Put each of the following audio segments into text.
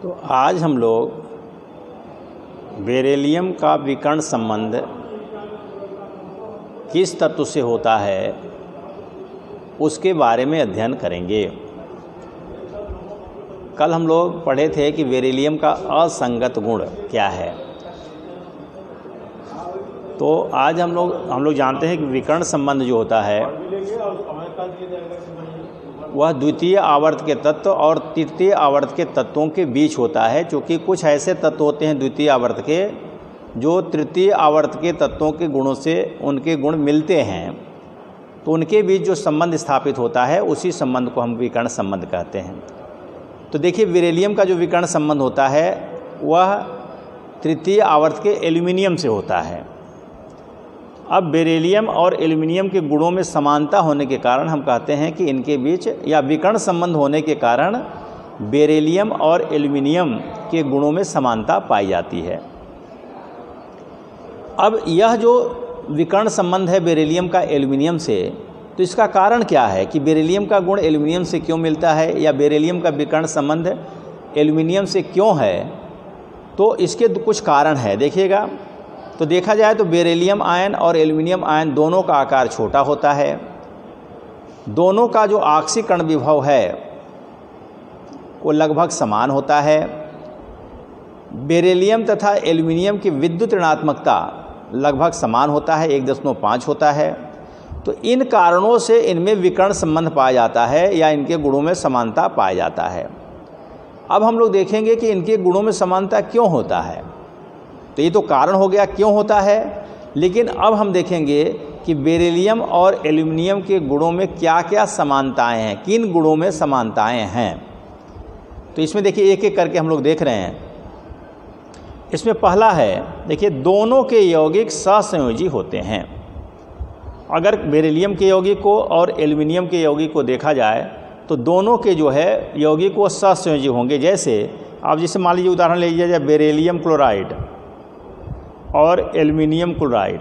तो आज हम लोग बेरिलियम का विकर्ण संबंध किस तत्व से होता है उसके बारे में अध्ययन करेंगे। कल हम लोग पढ़े थे कि बेरिलियम का असंगत गुण क्या है। तो आज हम लोग जानते हैं कि विकर्ण संबंध जो होता है वह द्वितीय आवर्त के तत्व और तृतीय आवर्त के तत्वों के बीच होता है, क्योंकि कुछ ऐसे तत्व होते हैं द्वितीय आवर्त के जो तृतीय आवर्त के तत्वों के गुणों से उनके गुण मिलते हैं, तो उनके बीच जो संबंध स्थापित होता है उसी संबंध को हम विकर्ण संबंध कहते हैं। तो देखिए, बेरिलियम का जो विकर्ण संबंध होता है वह तृतीय आवर्त के एल्युमिनियम से होता है। अब बेरिलियम और एल्युमिनियम के गुणों में समानता होने के कारण हम कहते हैं कि इनके बीच या विकर्ण संबंध होने के कारण बेरिलियम और एल्युमिनियम के गुणों में समानता पाई जाती है। अब यह जो विकर्ण संबंध है बेरिलियम का एल्युमिनियम से, तो इसका कारण क्या है कि बेरिलियम का गुण एल्युमिनियम से क्यों मिलता है या बेरिलियम का विकर्ण संबंध एल्युमिनियम से क्यों है। तो इसके कुछ कारण है, देखिएगा। तो देखा जाए तो बेरिलियम आयन और एल्युमिनियम आयन दोनों का आकार छोटा होता है, दोनों का जो आक्सीकरण विभव है वो लगभग समान होता है। बेरिलियम तथा एल्युमिनियम की विद्युत ऋणात्मकता लगभग समान होता है, 1.5 होता है। तो इन कारणों से इनमें विकर्ण संबंध पाया जाता है या इनके गुणों में समानता पाया जाता है। अब हम लोग देखेंगे कि इनके गुणों में समानता क्यों होता है। तो ये तो कारण हो गया क्यों होता है, लेकिन अब हम देखेंगे कि बेरिलियम और एल्युमिनियम के गुणों में क्या क्या समानताएं हैं, किन गुणों में समानताएं हैं। तो इसमें देखिए एक एक करके हम लोग देख रहे हैं। इसमें पहला है, देखिए, दोनों के यौगिक सहसंयोजी होते हैं। अगर बेरिलियम के यौगिक को और एल्युमिनियम के यौगिक को देखा जाए तो दोनों के जो है यौगिक वो सहसंयोजी होंगे। जैसे आप जैसे मान लीजिए उदाहरण ले लीजिए बेरिलियम क्लोराइड और एल्युमिनियम क्लोराइड,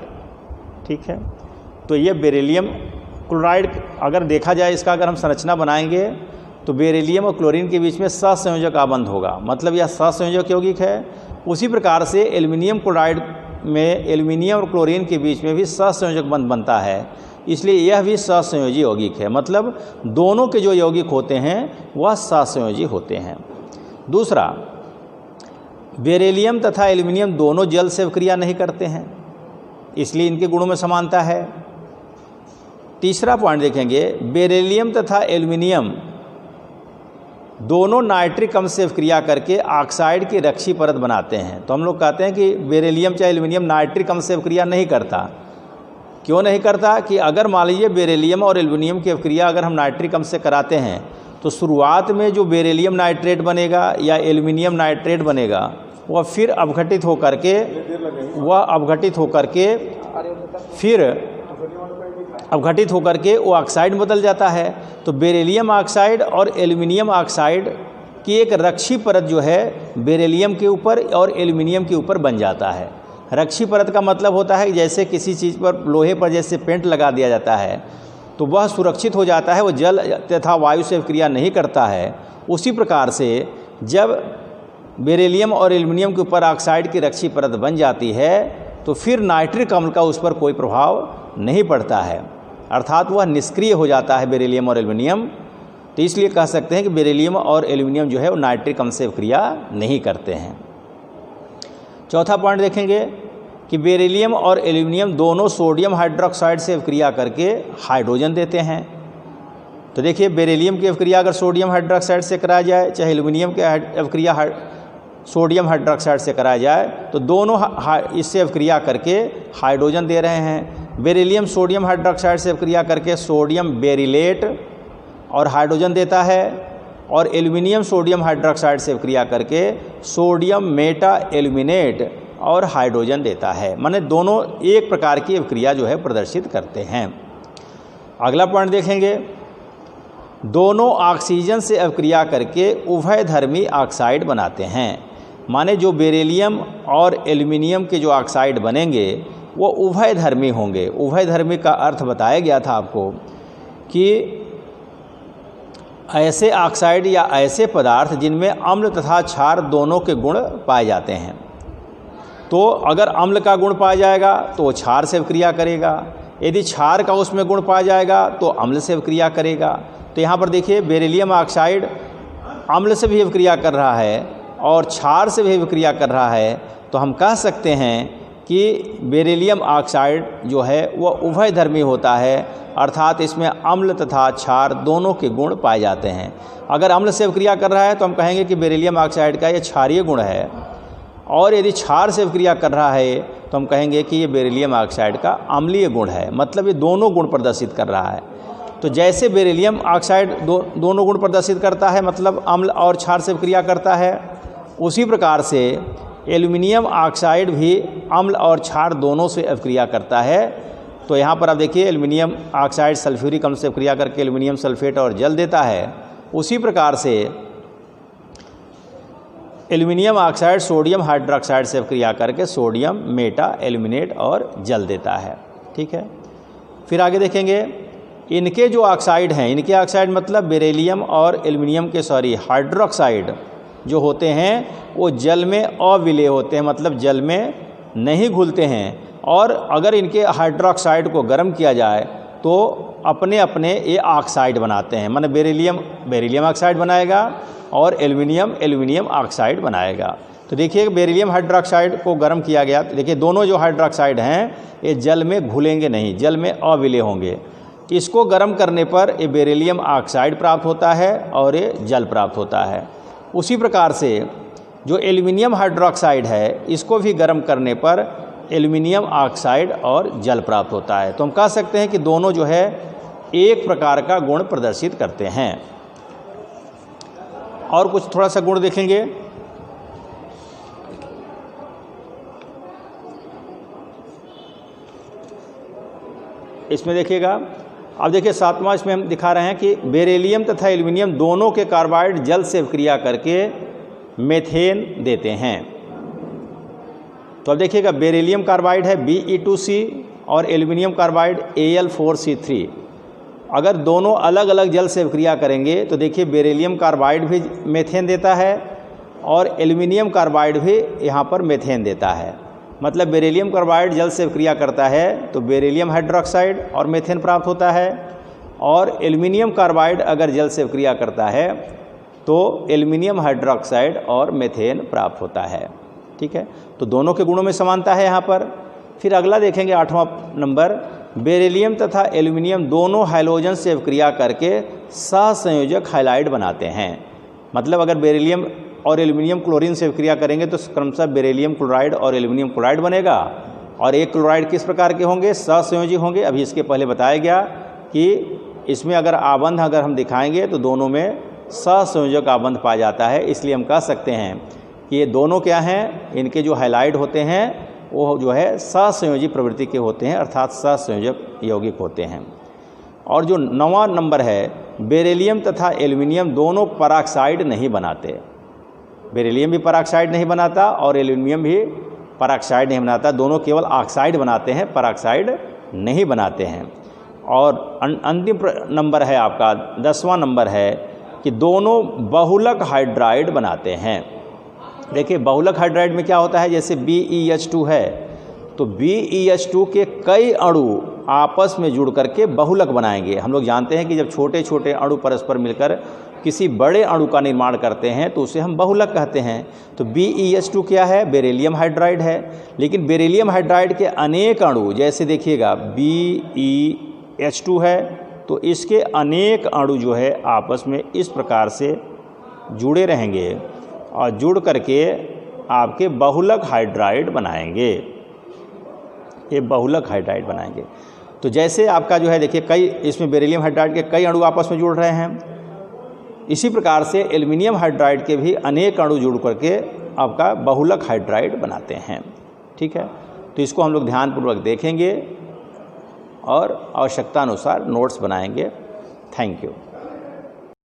ठीक है। तो ये बेरिलियम क्लोराइड अगर देखा जाए, इसका अगर हम संरचना बनाएंगे तो बेरिलियम और क्लोरीन के बीच में सहसंयोजक आबंध होगा, मतलब यह सहसंयोजक यौगिक है। उसी प्रकार से एल्युमिनियम क्लोराइड में एल्युमिनियम और क्लोरीन के बीच में भी सहसंयोजक बंध बनता है, इसलिए यह भी सहसंयोजी यौगिक है। मतलब दोनों के जो यौगिक होते हैं वह सहसंयोजी होते हैं। दूसरा, बेरिलियम तथा एल्युमिनियम दोनों जल से क्रिया नहीं करते हैं, इसलिए इनके गुणों में समानता है। तीसरा पॉइंट देखेंगे, बेरिलियम तथा एल्युमिनियम दोनों नाइट्रिक अम्ल से क्रिया करके ऑक्साइड की रक्षी परत बनाते हैं। तो हम लोग कहते हैं कि बेरिलियम चाहे एल्युमिनियम नाइट्रिक अम्ल से क्रिया नहीं करता। क्यों नहीं करता कि अगर मान लीजिए बेरिलियम और एल्युमिनियम की अवक्रिया अगर हम नाइट्रिक अम्ल से कराते हैं तो शुरुआत में जो बेरिलियम नाइट्रेट बनेगा या एल्युमिनियम नाइट्रेट बनेगा वह फिर अपघटित होकर के वो ऑक्साइड में बदल जाता है। तो बेरिलियम ऑक्साइड और एल्युमिनियम ऑक्साइड की एक रक्षी परत जो है बेरिलियम के ऊपर और एल्युमिनियम के ऊपर बन जाता है। रक्षी परत का मतलब होता है जैसे किसी चीज़ पर, लोहे पर जैसे पेंट लगा दिया जाता है तो वह सुरक्षित हो जाता है, वो जल तथा वायु से क्रिया नहीं करता है। उसी प्रकार से जब बेरिलियम और एल्युमिनियम के ऊपर ऑक्साइड की रक्षी परत बन जाती है तो फिर नाइट्रिक अम्ल का उस पर कोई प्रभाव नहीं पड़ता है, अर्थात वह निष्क्रिय हो जाता है बेरिलियम और एल्युमिनियम। तो इसलिए कह सकते हैं कि बेरिलियम और एल्युमिनियम जो है वो नाइट्रिक अम्ल से क्रिया नहीं करते हैं। चौथा पॉइंट देखेंगे कि बेरिलियम और एल्युमिनियम दोनों सोडियम हाइड्रोक्साइड से क्रिया करके हाइड्रोजन देते हैं। तो देखिए, बेरिलियम की अवक्रिया अगर सोडियम हाइड्रोक्साइड से कराया जाए चाहे एल्युमिनियम की अवक्रिया सोडियम हाइड्रोक्साइड से कराया जाए तो दोनों इससे अवक्रिया करके हाइड्रोजन दे रहे हैं। बेरिलियम सोडियम हाइड्रोक्साइड से अवक्रिया करके सोडियम बेरिलेट और हाइड्रोजन देता है, और एल्युमिनियम सोडियम हाइड्रोक्साइड से अवक्रिया करके सोडियम मेटा एल्युमिनेट और हाइड्रोजन देता है। माने दोनों एक प्रकार की अवक्रिया जो है प्रदर्शित करते हैं। अगला पॉइंट देखेंगे, दोनों ऑक्सीजन से अवक्रिया करके उभयधर्मी ऑक्साइड बनाते हैं। माने जो बेरिलियम और एल्युमिनियम के जो ऑक्साइड बनेंगे वो उभयधर्मी होंगे। उभयधर्मी का अर्थ बताया गया था आपको कि ऐसे ऑक्साइड या ऐसे पदार्थ जिनमें अम्ल तथा क्षार दोनों के गुण पाए जाते हैं। तो अगर अम्ल का गुण पाया जाएगा तो वो क्षार से अभिक्रिया करेगा, यदि क्षार का उसमें गुण पाया जाएगा तो अम्ल से अभिक्रिया करेगा। तो यहाँ पर देखिए बेरिलियम ऑक्साइड अम्ल से भी अभिक्रिया कर रहा है और क्षार से भी अभिक्रिया कर रहा है। तो हम कह सकते हैं कि बेरिलियम ऑक्साइड जो है वह उभयधर्मी होता है, अर्थात इसमें अम्ल तथा क्षार दोनों के गुण पाए जाते हैं। अगर अम्ल से अभिक्रिया कर रहा है तो हम कहेंगे कि बेरिलियम ऑक्साइड का ये क्षारीय गुण है, और यदि क्षार से अभिक्रिया कर रहा है तो हम कहेंगे कि ये बेरिलियम ऑक्साइड का अम्लीय गुण है, मतलब ये दोनों गुण प्रदर्शित कर रहा है। तो जैसे बेरिलियम ऑक्साइड दोनों गुण प्रदर्शित करता है, मतलब अम्ल और क्षार से अभिक्रिया करता है, उसी प्रकार से एल्युमिनियम ऑक्साइड भी अम्ल और क्षार दोनों से अभिक्रिया करता है। तो यहाँ पर आप देखिए एल्युमिनियम ऑक्साइड सल्फ्यूरिक अम्ल से अभिक्रिया करके एल्युमिनियम सल्फेट और जल देता है। उसी प्रकार से एल्युमिनियम ऑक्साइड सोडियम हाइड्रोक्साइड से अभिक्रिया करके सोडियम मेटा एल्यूमिनेट और जल देता है। ठीक है, फिर आगे देखेंगे इनके जो ऑक्साइड हैं, इनके ऑक्साइड मतलब बेरिलियम और एल्युमिनियम के हाइड्रोक्साइड जो होते हैं वो जल में अविलेय होते हैं, मतलब जल में नहीं घुलते हैं। और अगर इनके हाइड्रोक्साइड को गर्म किया जाए तो अपने अपने ये ऑक्साइड बनाते हैं, माने बेरिलियम ऑक्साइड बनाएगा और एल्युमिनियम ऑक्साइड बनाएगा। तो देखिए बेरिलियम हाइड्रोक्साइड को गर्म किया गया, तो देखिए दोनों जो हाइड्रोक्साइड हैं ये जल में घुलेंगे नहीं, जल में अविलेय होंगे। इसको गर्म करने पर ये बेरिलियम ऑक्साइड प्राप्त होता है और ये जल प्राप्त होता है। उसी प्रकार से जो एल्युमिनियम हाइड्रोक्साइड है इसको भी गर्म करने पर एल्युमिनियम ऑक्साइड और जल प्राप्त होता है। तो हम कह सकते हैं कि दोनों जो है एक प्रकार का गुण प्रदर्शित करते हैं। और कुछ थोड़ा सा गुण देखेंगे। इसमें देखिएगा, अब देखिए सातवां इसमें हम दिखा रहे हैं कि बेरिलियम तथा एल्युमिनियम दोनों के कार्बाइड जल से अभिक्रिया करके मेथेन देते हैं। तो अब देखिएगा बेरिलियम कार्बाइड है Be2C और एल्युमिनियम कार्बाइड Al4C3। अगर दोनों अलग अलग जल से अभिक्रिया करेंगे तो देखिए बेरिलियम कार्बाइड भी मेथेन देता है और एल्युमिनियम कार्बाइड भी यहाँ पर मेथेन देता है। मतलब बेरिलियम कार्बाइड जल से अभिक्रिया करता है तो बेरिलियम हाइड्रोक्साइड और मेथेन प्राप्त होता है, और एल्युमिनियम कार्बाइड अगर जल से अभिक्रिया करता है तो एल्युमिनियम हाइड्रोक्साइड और मेथेन प्राप्त होता है। ठीक है, तो दोनों के गुणों में समानता है यहाँ पर। फिर अगला देखेंगे 8वां नंबर, बेरिलियम तथा एल्युमिनियम दोनों हाइड्रोजन से अभिक्रिया करके सहसंयोजक हाइलाइड बनाते हैं। मतलब अगर बेरिलियम और एल्युमिनियम क्लोरीन से अभिक्रिया करेंगे तो क्रमशः बेरिलियम क्लोराइड और एल्युमिनियम क्लोराइड बनेगा। और एक क्लोराइड किस प्रकार के होंगे? सहसंयोजी होंगे। अभी इसके पहले बताया गया कि इसमें अगर आबंध अगर हम दिखाएंगे तो दोनों में सहसंयोजक आबंध पाया जाता है। इसलिए हम कह सकते हैं कि ये दोनों क्या हैं, इनके जो हाइलाइड होते हैं वो जो है सहसंयोजी प्रवृत्ति के होते हैं, अर्थात सहसंयोजक यौगिक होते हैं। और जो 9वां नंबर है, बेरिलियम तथा एल्युमिनियम दोनों पराक्साइड नहीं बनाते। बेरिलियम भी पराक्साइड नहीं बनाता और एल्युमिनियम भी पराक्साइड नहीं बनाता, दोनों केवल ऑक्साइड बनाते हैं, पराक्साइड नहीं बनाते हैं। और अंतिम नंबर है आपका 10वां नंबर है कि दोनों बहुलक हाइड्राइड बनाते हैं। देखिए बहुलक हाइड्राइड में क्या होता है, जैसे BeH2 है तो BeH2 के कई अणु आपस में जुड़ करके बहुलक बनाएंगे। हम लोग जानते हैं कि जब छोटे छोटे अणु परस्पर मिलकर किसी बड़े अणु का निर्माण करते हैं तो उसे हम बहुलक कहते हैं। तो BeH2 क्या है? बेरिलियम हाइड्राइड है। लेकिन बेरिलियम हाइड्राइड के अनेक अणु, जैसे देखिएगा BeH2 है तो इसके अनेक अणु जो है आपस में इस प्रकार से जुड़े रहेंगे और जुड़ करके आपके बहुलक हाइड्राइड बनाएंगे, ये बहुलक हाइड्राइड बनाएंगे। तो जैसे आपका जो है देखिए कई इसमें बेरिलियम हाइड्राइड के कई अणु आपस में जुड़ रहे हैं, इसी प्रकार से एल्युमिनियम हाइड्राइड के भी अनेक अणु जुड़ करके आपका बहुलक हाइड्राइड बनाते हैं। ठीक है, तो इसको हम लोग ध्यानपूर्वक देखेंगे और आवश्यकता अनुसार नोट्स बनाएंगे। Thank you.